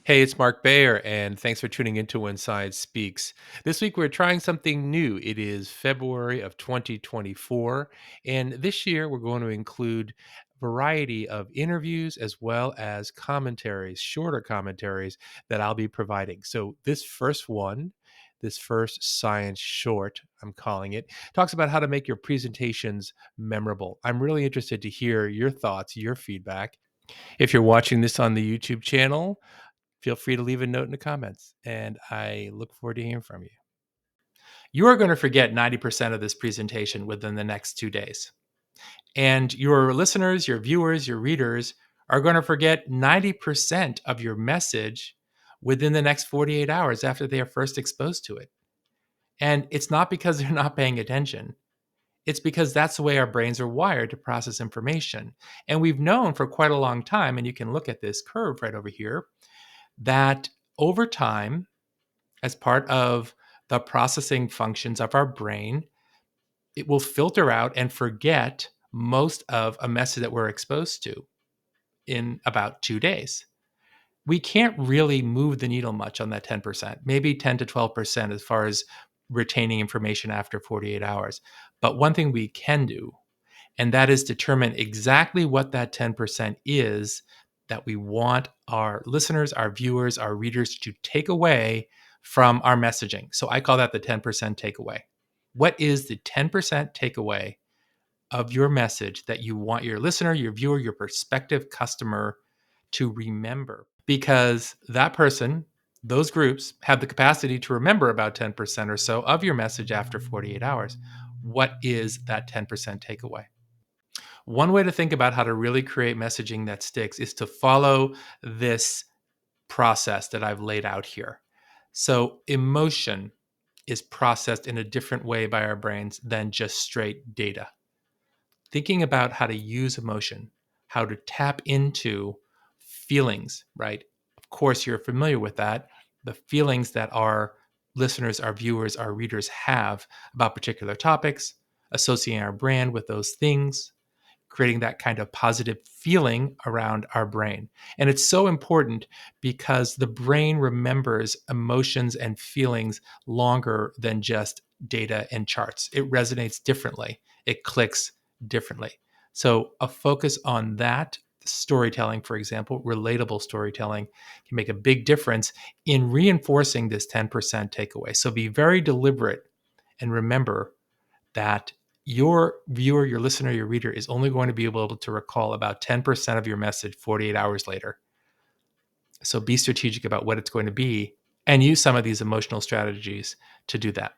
Hey, it's Mark Bayer, and thanks for tuning into When Science Speaks. This week we're trying something new. It is February of 2024, and this year we're going to include a variety of interviews as well as commentaries, shorter commentaries that I'll be providing. So this first science short, I'm calling it, talks about how to make your presentations memorable. I'm really interested to hear your thoughts, your feedback. If you're watching this on the YouTube channel, feel free to leave a note in the comments, and I look forward to hearing from you. You are going to forget 90% of this presentation within the next 2 days. And your listeners, your viewers, your readers are going to forget 90% of your message within the next 48 hours after they are first exposed to it. And it's not because they're not paying attention. It's because that's the way our brains are wired to process information. And we've known for quite a long time, and you can look at this curve right over here, that over time, as part of the processing functions of our brain, it will filter out and forget most of a message that we're exposed to in about 2 days. We can't really move the needle much on that 10%, maybe 10 to 12% as far as retaining information after 48 hours. But one thing we can do, and that is determine exactly what that 10% is that we want our listeners, our viewers, our readers to take away from our messaging. So I call that the 10% takeaway. What is the 10% takeaway of your message that you want your listener, your viewer, your prospective customer to remember? Because that person, those groups have the capacity to remember about 10% or so of your message after 48 hours. What is that 10% takeaway? One way to think about how to really create messaging that sticks is to follow this process that I've laid out here. So, emotion is processed in a different way by our brains than just straight data. Thinking about how to use emotion, how to tap into feelings, right? Of course, you're familiar with that. The feelings that our listeners, our viewers, our readers have about particular topics, associating our brand with those things, creating that kind of positive feeling around our brain. And it's so important because the brain remembers emotions and feelings longer than just data and charts. It resonates differently, it clicks differently. So, a focus on that storytelling, for example, relatable storytelling, can make a big difference in reinforcing this 10% takeaway. So, be very deliberate and remember that your viewer, your listener, your reader is only going to be able to recall about 10% of your message 48 hours later. So be strategic about what it's going to be and use some of these emotional strategies to do that.